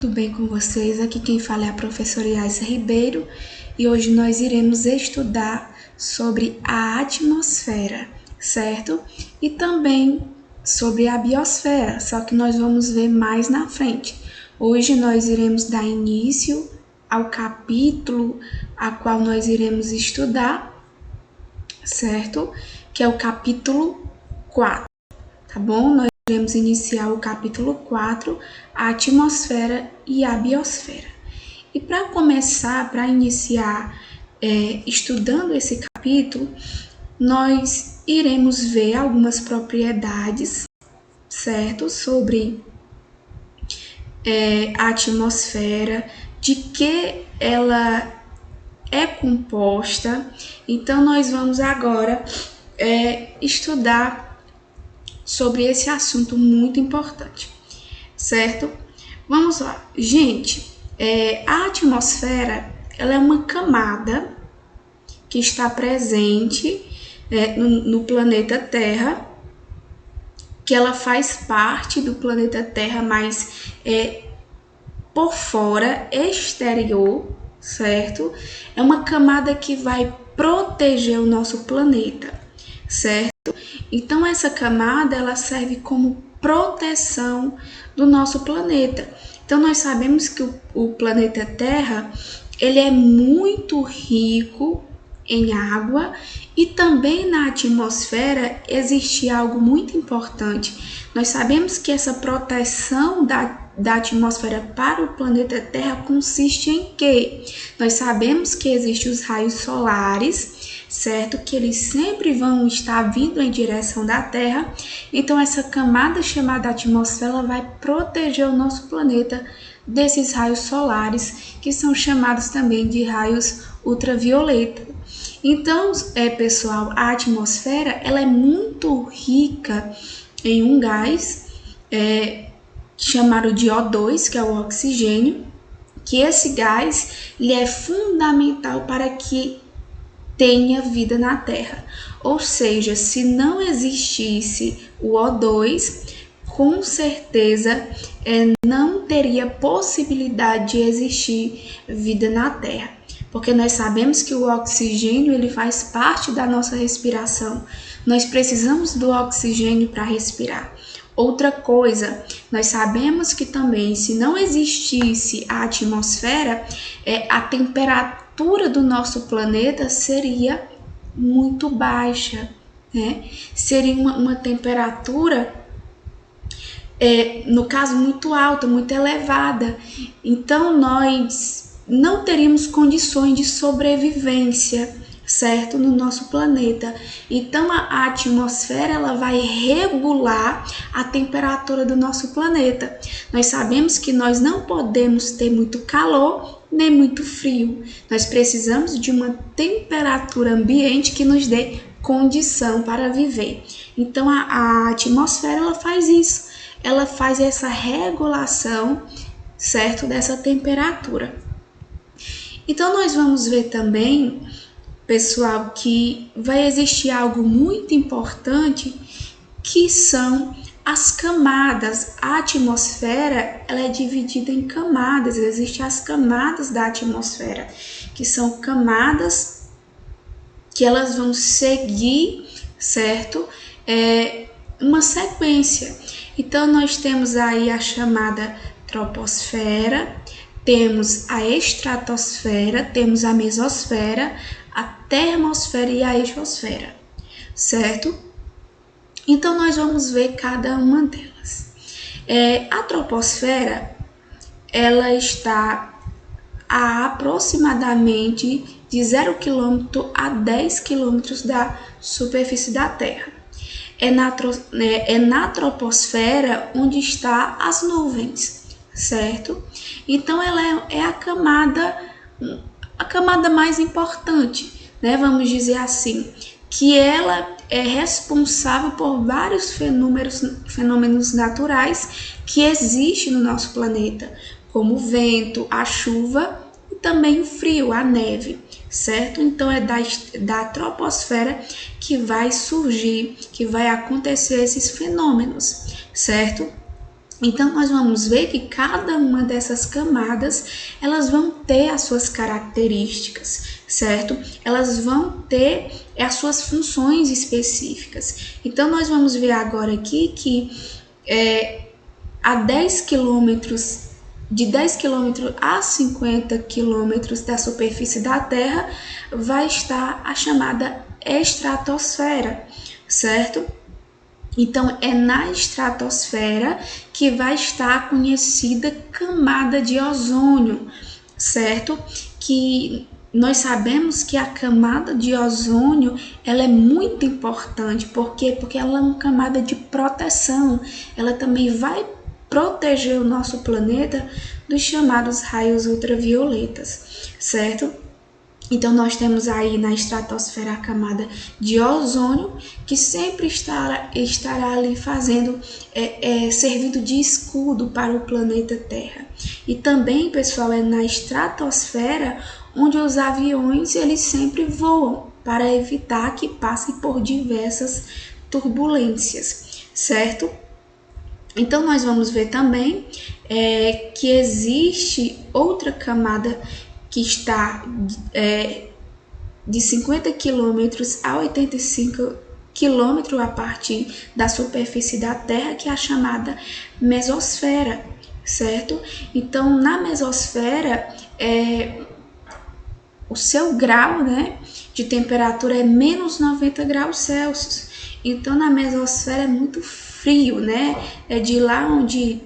Tudo bem com vocês? Aqui quem fala é a professora Yaisa Ribeiro e hoje nós iremos estudar sobre a atmosfera, certo? E também sobre a biosfera, só que nós vamos ver mais na frente. Hoje nós iremos dar início ao capítulo a qual nós iremos estudar, certo? Que é o capítulo 4, tá bom? Nós iremos iniciar o capítulo 4, a atmosfera e a biosfera. E para começar, para iniciar estudando esse capítulo, nós iremos ver algumas propriedades, certo? Sobre a atmosfera, de que ela é composta. Então, nós vamos agora estudar sobre esse assunto muito importante, certo? Vamos lá. Gente, a atmosfera, ela é uma camada que está presente no planeta Terra, que ela faz parte do planeta Terra, mas por fora, exterior, certo? É uma camada que vai proteger o nosso planeta, certo? Então, essa camada, ela serve como proteção do nosso planeta. Então, nós sabemos que o planeta Terra, ele é muito rico em água e também na atmosfera existe algo muito importante. Nós sabemos que essa proteção da atmosfera para o planeta Terra consiste em quê? Nós sabemos que existem os raios solares, certo? Que eles sempre vão estar vindo em direção da Terra. Então, essa camada chamada atmosfera vai proteger o nosso planeta desses raios solares, que são chamados também de raios ultravioleta. Então, pessoal, a atmosfera ela é muito rica em um gás chamado de O2, que é o oxigênio, que esse gás ele é fundamental para que tenha vida na Terra. Ou seja, se não existisse o O2, com certeza não teria possibilidade de existir vida na Terra, porque nós sabemos que o oxigênio ele faz parte da nossa respiração. Nós precisamos do oxigênio para respirar. Outra coisa, nós sabemos que também, se não existisse a atmosfera, a temperatura do nosso planeta seria muito baixa, né? Seria uma temperatura, no caso, muito alta, muito elevada. Então, nós não teríamos condições de sobrevivência, certo? No nosso planeta. Então, a atmosfera ela vai regular a temperatura do nosso planeta. Nós sabemos que nós não podemos ter muito calor nem muito frio. Nós precisamos de uma temperatura ambiente que nos dê condição para viver. Então, a atmosfera ela faz isso. Ela faz essa regulação, certo? Dessa temperatura. Então, nós vamos ver também, pessoal, que vai existir algo muito importante, que são as camadas. A atmosfera ela é dividida em camadas. Existem as camadas da atmosfera, que são camadas que elas vão seguir, certo? Uma sequência. Então, nós temos aí a chamada troposfera, temos a estratosfera, temos a mesosfera, a termosfera e a exosfera, certo? Então, nós vamos ver cada uma delas. A troposfera, ela está a aproximadamente de 0 km a 10 km da superfície da Terra. É na troposfera onde estão as nuvens, certo? Então, ela é a camada mais importante, né? Vamos dizer assim, que ela é responsável por vários fenômenos naturais que existem no nosso planeta, como o vento, a chuva e também o frio, a neve, certo? Então, é da troposfera que vai surgir, que vai acontecer esses fenômenos, certo? Então, nós vamos ver que cada uma dessas camadas, elas vão ter as suas características, certo? Elas vão ter as suas funções específicas. Então, nós vamos ver agora aqui que a 10 quilômetros, de 10 quilômetros a 50 quilômetros da superfície da Terra, vai estar a chamada estratosfera, certo? Então, é na estratosfera que vai estar a conhecida camada de ozônio, certo? Que nós sabemos que a camada de ozônio, ela é muito importante. Por quê? Porque ela é uma camada de proteção. Ela também vai proteger o nosso planeta dos chamados raios ultravioletas, certo? Então, nós temos aí na estratosfera a camada de ozônio, que sempre estará ali servindo de escudo para o planeta Terra. E também, pessoal, é na estratosfera onde os aviões eles sempre voam, para evitar que passem por diversas turbulências, certo? Então, nós vamos ver também que existe outra camada que está de 50 quilômetros a 85 quilômetros a partir da superfície da Terra, que é a chamada mesosfera, certo? Então, na mesosfera, o seu grau, né, de temperatura é menos 90 graus Celsius. Então, na mesosfera é muito frio, né? É de lá onde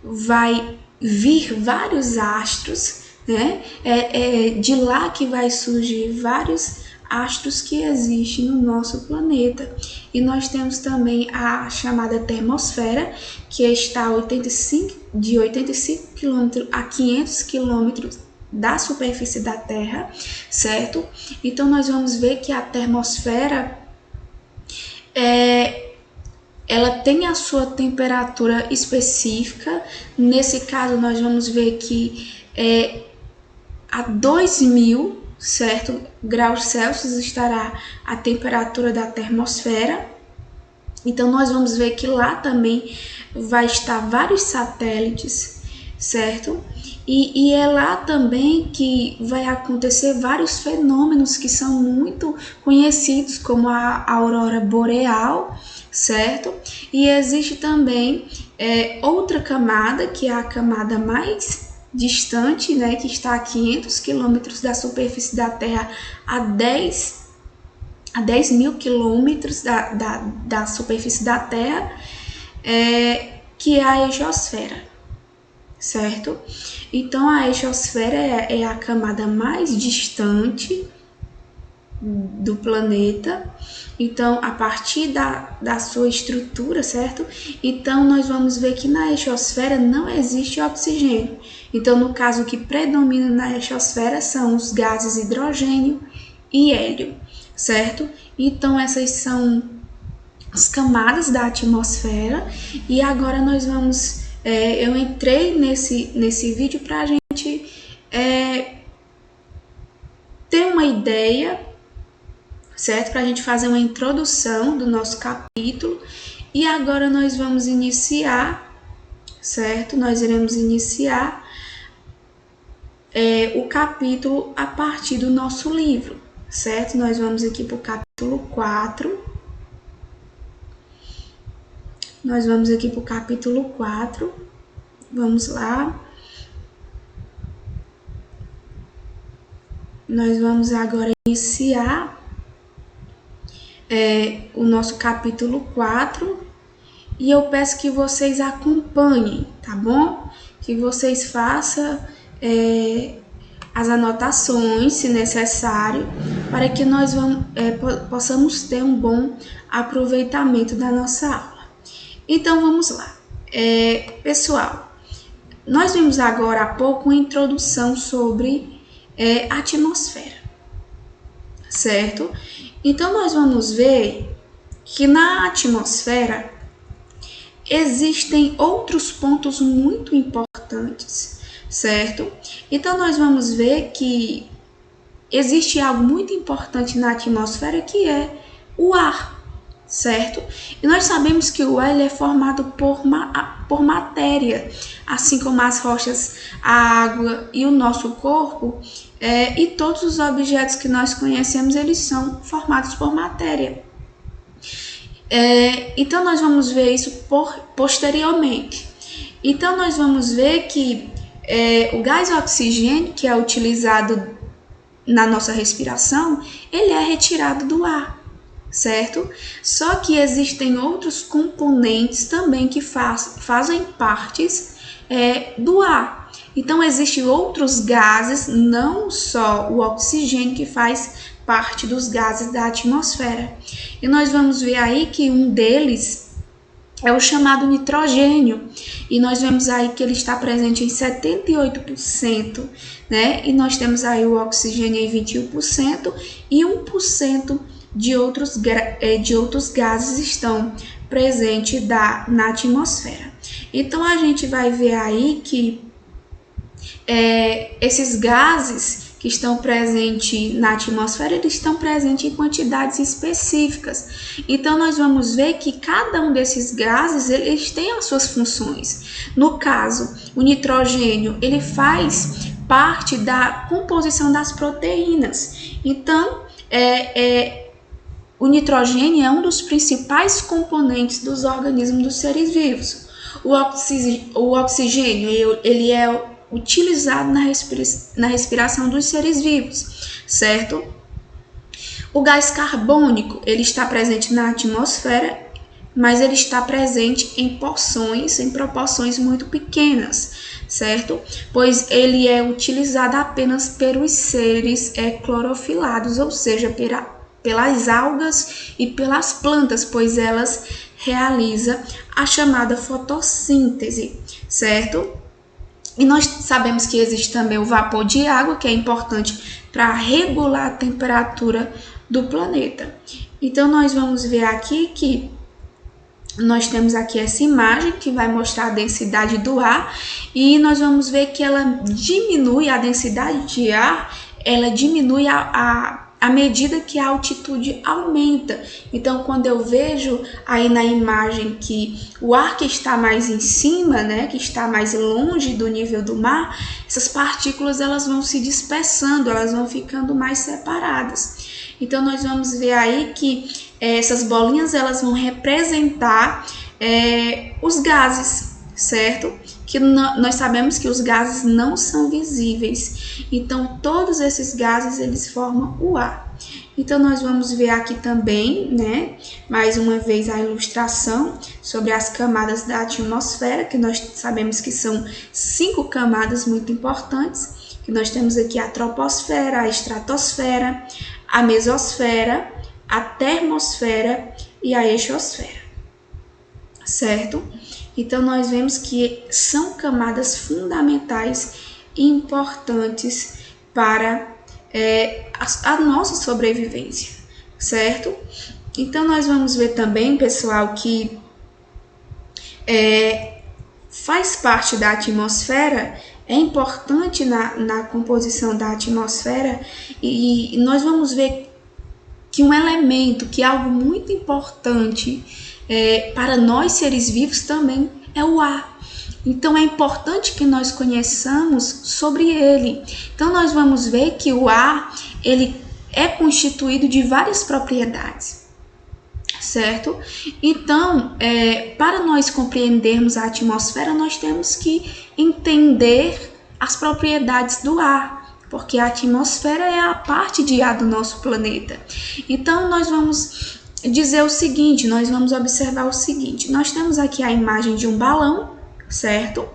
vai vir vários astros, né? É de lá que vai surgir vários astros que existem no nosso planeta. E nós temos também a chamada termosfera, que está de 85 km a 500 km da superfície da Terra, certo? Então, nós vamos ver que a termosfera ela tem a sua temperatura específica. Nesse caso, nós vamos ver que a 2000, certo, graus Celsius estará a temperatura da termosfera. Então, nós vamos ver que lá também vai estar vários satélites, certo? E é lá também que vai acontecer vários fenômenos que são muito conhecidos, como a aurora boreal, certo? E existe também outra camada, que é a camada mais distante, né, que está a 500 quilômetros da superfície da Terra, a 10 mil quilômetros da superfície da Terra, que é a exosfera, certo? Então, a exosfera é a camada mais distante do planeta. Então, a partir da sua estrutura, certo? Então, nós vamos ver que na exosfera não existe oxigênio. Então, no caso, o que predomina na exosfera são os gases hidrogênio e hélio, certo? Então, essas são as camadas da atmosfera. E agora nós vamos... eu entrei nesse vídeo para a gente ter uma ideia, certo? Para a gente fazer uma introdução do nosso capítulo. E agora nós vamos iniciar, certo? Nós iremos iniciar o capítulo a partir do nosso livro, certo? Nós vamos aqui para o capítulo 4. Nós vamos aqui para o capítulo 4. Vamos lá. Nós vamos agora iniciar o nosso capítulo 4. E eu peço que vocês acompanhem, tá bom? Que vocês façam as anotações, se necessário, para que nós possamos ter um bom aproveitamento da nossa aula. Então, vamos lá. Pessoal, nós vimos agora há pouco uma introdução sobre a atmosfera, certo? Então, nós vamos ver que na atmosfera existem outros pontos muito importantes, certo? Então, nós vamos ver que existe algo muito importante na atmosfera, que é o ar, certo? E nós sabemos que o ar ele é formado por matéria, assim como as rochas, a água e o nosso corpo, e todos os objetos que nós conhecemos, eles são formados por matéria. Então nós vamos ver isso posteriormente. Então nós vamos ver que o gás oxigênio, que é utilizado na nossa respiração, ele é retirado do ar, certo? Só que existem outros componentes também que fazem partes do ar. Então existem outros gases, não só o oxigênio que faz parte dos gases da atmosfera. E nós vamos ver aí que um deles é o chamado nitrogênio, e nós vemos aí que ele está presente em 78%, né? E nós temos aí o oxigênio em 21% e 1% de outros gases estão presentes na atmosfera. Então a gente vai ver aí que esses gases que estão presentes na atmosfera, eles estão presentes em quantidades específicas. Então, nós vamos ver que cada um desses gases, eles têm as suas funções. No caso, o nitrogênio, ele faz parte da composição das proteínas. Então, o nitrogênio é um dos principais componentes dos organismos dos seres vivos. O oxigênio, ele é utilizado na respiração dos seres vivos, certo? O gás carbônico, ele está presente na atmosfera, mas ele está presente em proporções muito pequenas, certo? Pois ele é utilizado apenas pelos seres clorofilados, ou seja, pelas algas e pelas plantas, pois elas realizam a chamada fotossíntese, certo? E nós sabemos que existe também o vapor de água, que é importante para regular a temperatura do planeta. Então, nós vamos ver aqui que nós temos aqui essa imagem que vai mostrar a densidade do ar, e nós vamos ver que ela diminui, a densidade de ar, ela diminui à medida que a altitude aumenta. Então, quando eu vejo aí na imagem que o ar que está mais em cima, né, que está mais longe do nível do mar, essas partículas elas vão se dispersando, elas vão ficando mais separadas. Então, nós vamos ver aí que essas bolinhas elas vão representar os gases, certo? Que nós sabemos que os gases não são visíveis. Então, todos esses gases, eles formam o ar. Então, nós vamos ver aqui também, né, mais uma vez a ilustração sobre as camadas da atmosfera, que nós sabemos que são 5 camadas muito importantes, que nós temos aqui a troposfera, a estratosfera, a mesosfera, a termosfera e a exosfera, certo? Então, nós vemos que são camadas fundamentais e importantes para a nossa sobrevivência, certo? Então, nós vamos ver também, pessoal, que faz parte da atmosfera, é importante na composição da atmosfera, e nós vamos ver que um elemento, que é algo muito importante para nós seres vivos também é o ar. Então é importante que nós conheçamos sobre ele. Então nós vamos ver que o ar ele é constituído de várias propriedades, certo? Então, para nós compreendermos a atmosfera, nós temos que entender as propriedades do ar, porque a atmosfera é a parte de ar do nosso planeta. Então nós vamos dizer o seguinte, nós vamos observar o seguinte: nós temos aqui a imagem de um balão, certo?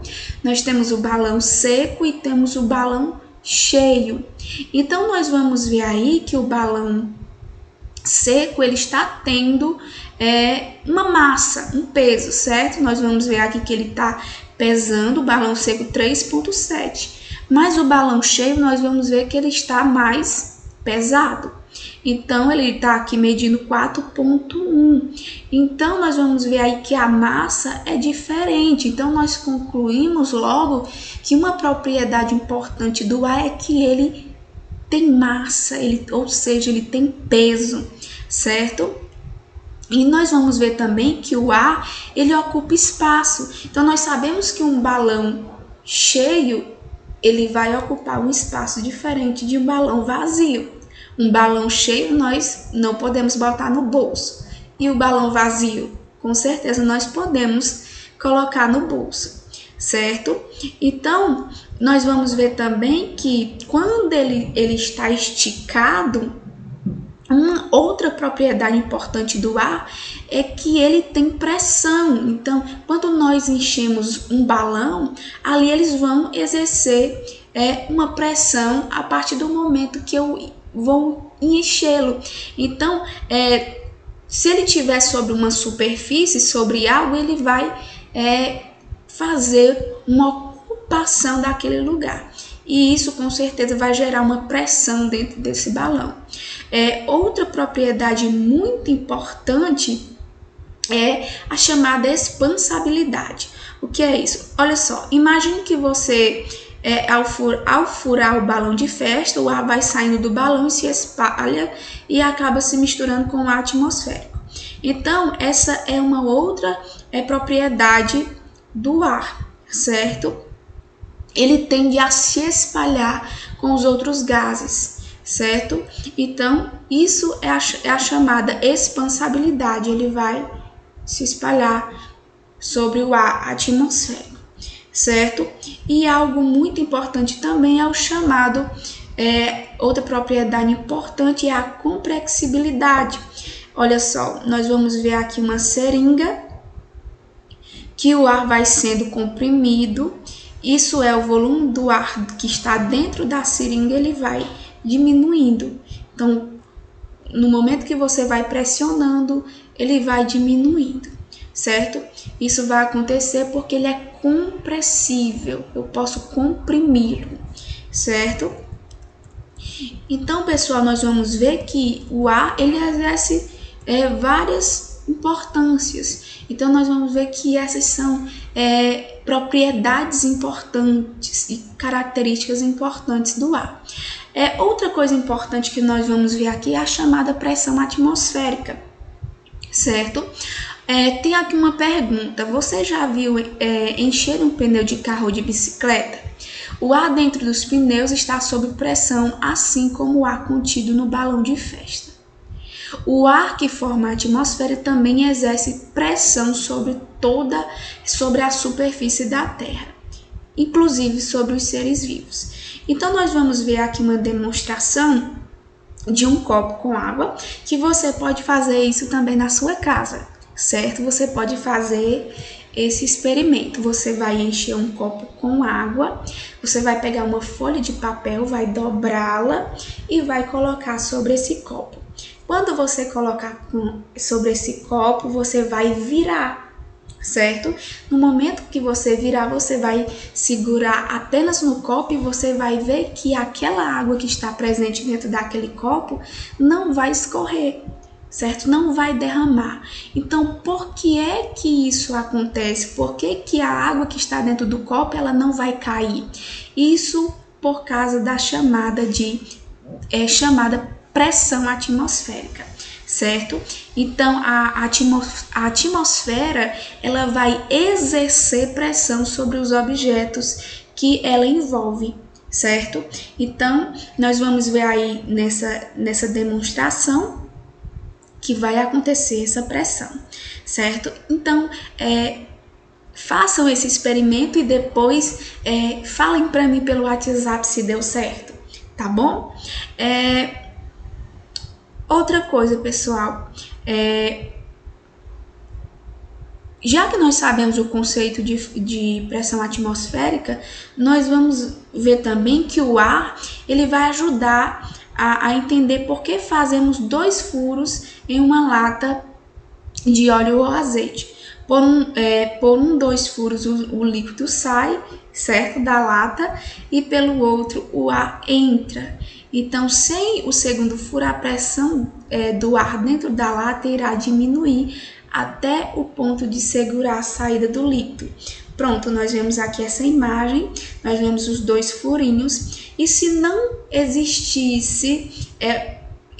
Nós temos o balão seco e temos o balão cheio. Então nós vamos ver aí que o balão seco ele está tendo uma massa, um peso, certo? Nós vamos ver aqui que ele está pesando, o balão seco 3,7, mas o balão cheio nós vamos ver que ele está mais pesado. Então, ele está aqui medindo 4,1. Então, nós vamos ver aí que a massa é diferente. Então, nós concluímos logo que uma propriedade importante do ar é que ele tem massa, ou seja, ele tem peso, certo? E nós vamos ver também que o ar, ele ocupa espaço. Então, nós sabemos que um balão cheio, ele vai ocupar um espaço diferente de um balão vazio. Um balão cheio, nós não podemos botar no bolso. E o balão vazio, com certeza, nós podemos colocar no bolso, certo? Então, nós vamos ver também que quando ele está esticado, uma outra propriedade importante do ar é que ele tem pressão. Então, quando nós enchemos um balão, ali eles vão exercer uma pressão a partir do momento que eu vou enchê-lo. Então, se ele estiver sobre uma superfície, sobre algo, ele vai fazer uma ocupação daquele lugar. E isso com certeza vai gerar uma pressão dentro desse balão. Outra propriedade muito importante é a chamada expansabilidade. O que é isso? Olha só, imagine que você, ao furar o balão de festa, o ar vai saindo do balão e se espalha e acaba se misturando com o ar atmosférico. Então, essa é uma outra propriedade do ar, certo? Ele tende a se espalhar com os outros gases, certo? Então, isso é a chamada expansabilidade. Ele vai se espalhar sobre o ar atmosférico, certo? E algo muito importante também é o chamado, outra propriedade importante é a compressibilidade. Olha só, nós vamos ver aqui uma seringa, que o ar vai sendo comprimido. Isso é o volume do ar que está dentro da seringa, ele vai diminuindo. Então, no momento que você vai pressionando, ele vai diminuindo, certo? Isso vai acontecer porque ele é compressível, eu posso comprimi-lo, certo? Então, pessoal, nós vamos ver que o ar, ele exerce várias importâncias. Então, nós vamos ver que essas são propriedades importantes e características importantes do ar. Outra coisa importante que nós vamos ver aqui é a chamada pressão atmosférica, certo? Tem aqui uma pergunta: você já viu encher um pneu de carro ou de bicicleta? O ar dentro dos pneus está sob pressão, assim como o ar contido no balão de festa. O ar que forma a atmosfera também exerce pressão sobre a superfície da Terra, inclusive sobre os seres vivos. Então, nós vamos ver aqui uma demonstração de um copo com água, que você pode fazer isso também na sua casa, certo? Você pode fazer esse experimento. Você vai encher um copo com água, você vai pegar uma folha de papel, vai dobrá-la e vai colocar sobre esse copo. Quando você colocar sobre esse copo, você vai virar, certo? No momento que você virar, você vai segurar apenas no copo e você vai ver que aquela água que está presente dentro daquele copo não vai escorrer, certo? Não vai derramar. Então, por que é que isso acontece? Por que a água que está dentro do copo ela não vai cair? Isso por causa da chamada pressão atmosférica, certo? Então, a atmosfera ela vai exercer pressão sobre os objetos que ela envolve, certo? Então, nós vamos ver aí nessa demonstração que vai acontecer essa pressão, certo? Então, façam esse experimento e depois falem para mim pelo WhatsApp se deu certo, tá bom? Outra coisa, pessoal, já que nós sabemos o conceito de pressão atmosférica, nós vamos ver também que o ar ele vai ajudar a entender por que fazemos 2 furos em uma lata de óleo ou azeite. Por 2 furos o líquido sai, certo, da lata, e pelo outro o ar entra. Então, sem o segundo furo, a pressão do ar dentro da lata irá diminuir até o ponto de segurar a saída do líquido. Pronto, nós vemos aqui essa imagem, nós vemos os 2 furinhos, e se não existisse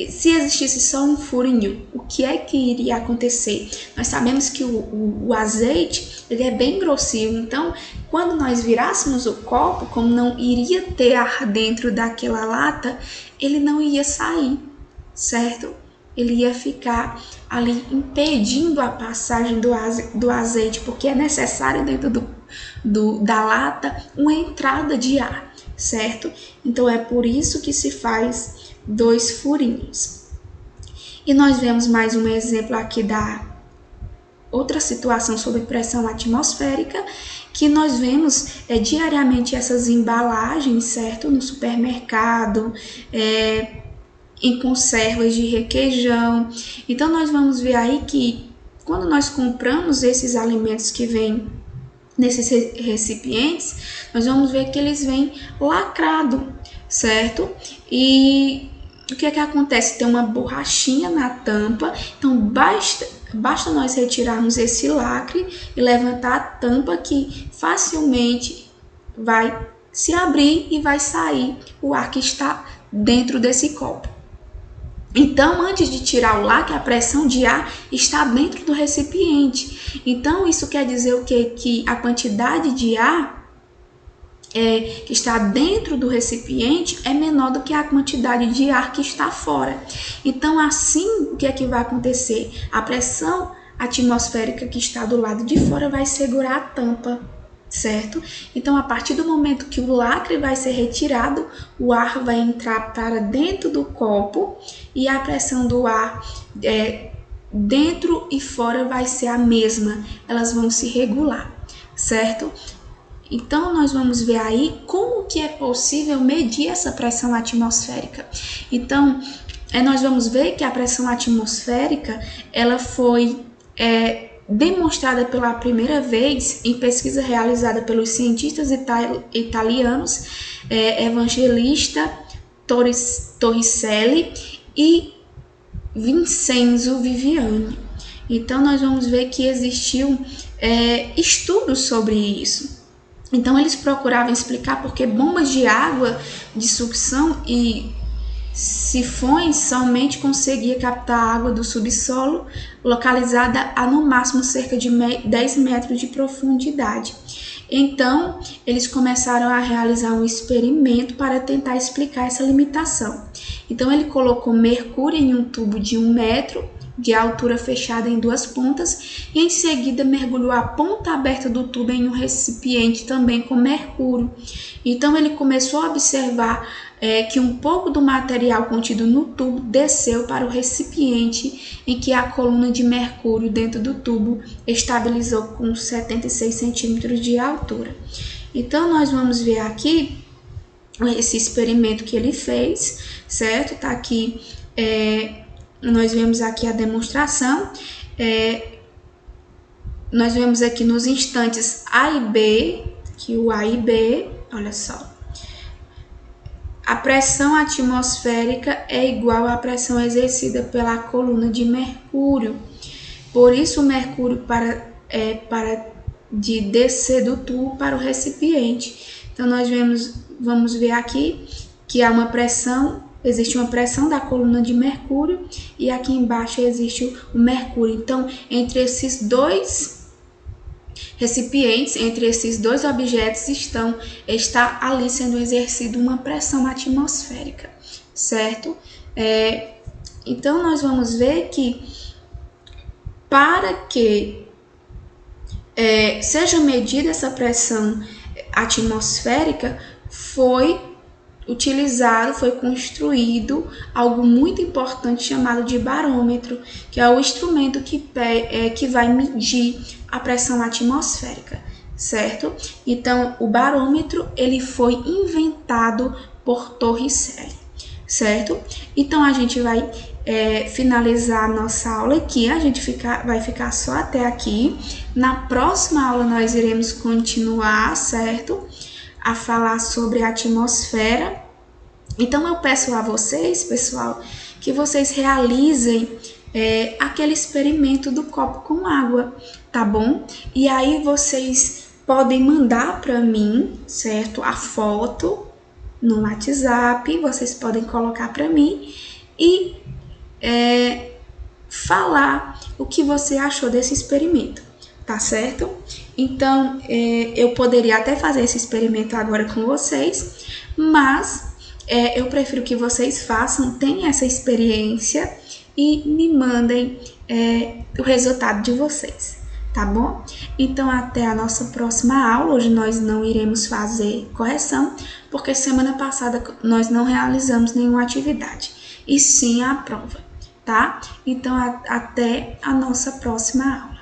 se existisse só um furinho, o que é que iria acontecer? Nós sabemos que o azeite, ele é bem grossinho, então quando nós virássemos o copo, como não iria ter ar dentro daquela lata, ele não ia sair, certo? Ele ia ficar ali impedindo a passagem do azeite, porque é necessário dentro da lata uma entrada de ar, certo? Então é por isso que se faz 2 furinhos. E nós vemos mais um exemplo aqui da outra situação sobre pressão atmosférica, que nós vemos diariamente essas embalagens, certo? No supermercado, em conservas de requeijão. Então nós vamos ver aí que quando nós compramos esses alimentos que vêm nesses recipientes, nós vamos ver que eles vêm lacrado, certo? E o que é que acontece? Tem uma borrachinha na tampa, então basta nós retirarmos esse lacre e levantar a tampa que facilmente vai se abrir e vai sair o ar que está dentro desse copo. Então, antes de tirar o lacre, a pressão de ar está dentro do recipiente. Então, isso quer dizer o quê? Que a quantidade de ar que está dentro do recipiente é menor do que a quantidade de ar que está fora. Então, assim, o que é que vai acontecer? A pressão atmosférica que está do lado de fora vai segurar a tampa, certo? Então, a partir do momento que o lacre vai ser retirado, o ar vai entrar para dentro do copo e a pressão do ar dentro e fora vai ser a mesma, elas vão se regular, certo? Então, nós vamos ver aí como que é possível medir essa pressão atmosférica. Então, nós vamos ver que a pressão atmosférica, ela foi demonstrada pela primeira vez em pesquisa realizada pelos cientistas italianos Evangelista Torricelli e Vincenzo Viviani. Então, nós vamos ver que existiu estudos sobre isso. Então, eles procuravam explicar porque bombas de água de sucção e sifões somente conseguia captar a água do subsolo, localizada a no máximo cerca de 10 metros de profundidade. Então, eles começaram a realizar um experimento para tentar explicar essa limitação. Então, ele colocou mercúrio em um tubo de 1 metro, de altura fechada em 2 pontas, e em seguida mergulhou a ponta aberta do tubo em um recipiente também com mercúrio. Então ele começou a observar que um pouco do material contido no tubo desceu para o recipiente em que a coluna de mercúrio dentro do tubo estabilizou com 76 centímetros de altura. Então nós vamos ver aqui esse experimento que ele fez, certo? Tá aqui, nós vemos aqui a demonstração, nós vemos aqui nos instantes A e B, que o A e B, olha só, a pressão atmosférica é igual à pressão exercida pela coluna de mercúrio. Por isso, o mercúrio para de descer do tubo para o recipiente. Então, nós vamos ver aqui que há existe uma pressão da coluna de mercúrio e aqui embaixo existe o mercúrio. Então, entre esses dois recipientes, entre esses dois objetos está ali sendo exercida uma pressão atmosférica, certo? Então, nós vamos ver que para que seja medida essa pressão atmosférica, foi construído algo muito importante chamado de barômetro, que é o instrumento que vai medir a pressão atmosférica, certo? Então, o barômetro ele foi inventado por Torricelli, certo? Então, a gente vai finalizar a nossa aula aqui, vai ficar só até aqui. Na próxima aula nós iremos continuar, certo? A falar sobre a atmosfera. Então eu peço a vocês, pessoal, que vocês realizem aquele experimento do copo com água, tá bom? E aí vocês podem mandar para mim, certo? A foto no WhatsApp, vocês podem colocar para mim e falar o que você achou desse experimento, tá certo? Então, eu poderia até fazer esse experimento agora com vocês, mas eu prefiro que vocês façam, tenham essa experiência e me mandem o resultado de vocês, tá bom? Então, até a nossa próxima aula. Hoje nós não iremos fazer correção, porque semana passada nós não realizamos nenhuma atividade, e sim a prova, tá? Então, até a nossa próxima aula.